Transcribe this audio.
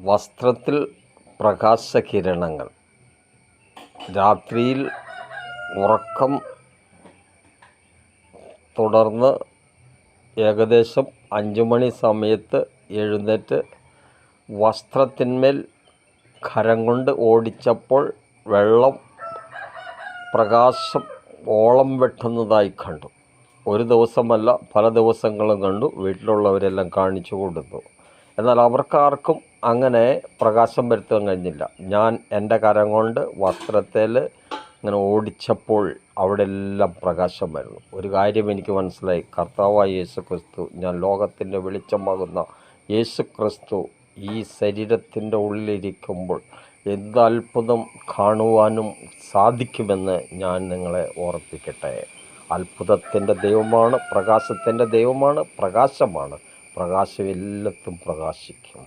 വസ്ത്രത്തിൽ പ്രകാശകിരണങ്ങൾ. രാത്രിയിൽ ഉറക്കം തുടർന്ന് ഏകദേശം 5 മണി സമയത്ത് എഴുന്നേറ്റ് വസ്ത്രത്തിന്മേൽ കരം കൊണ്ട് ഓടിച്ചപ്പോൾ വെള്ളം പ്രകാശം ഓളം വെട്ടുന്നതായി കണ്ടു. ഒരു ദിവസമല്ല, പല ദിവസങ്ങളും കണ്ടു. വീട്ടിലുള്ളവരെല്ലാം കാണിച്ചു കൊടുത്തു. എന്നാൽ അവർക്കാർക്കും അങ്ങനെ പ്രകാശം വരുത്താൻ കഴിഞ്ഞില്ല. ഞാൻ എൻ്റെ കരം കൊണ്ട് വസ്ത്രത്തിൽ ഇങ്ങനെ ഓടിച്ചപ്പോൾ അവിടെ എല്ലാം പ്രകാശം വരുന്നു. ഒരു കാര്യം എനിക്ക് മനസ്സിലായി. കർത്താവായ യേശു ക്രിസ്തു, ഞാൻ ലോകത്തിൻ്റെ വെളിച്ചമാകുന്ന യേശു ക്രിസ്തു ഈ ശരീരത്തിൻ്റെ ഉള്ളിലിരിക്കുമ്പോൾ എന്ത് അത്ഭുതം കാണുവാനും സാധിക്കുമെന്ന് ഞാൻ നിങ്ങളെ ഓർപ്പിക്കട്ടെ. അത്ഭുതത്തിൻ്റെ ദൈവമാണ്, പ്രകാശത്തിൻ്റെ ദൈവമാണ്, പ്രകാശമാണ്. പ്രകാശം എല്ലാത്തും പ്രകാശിക്കും.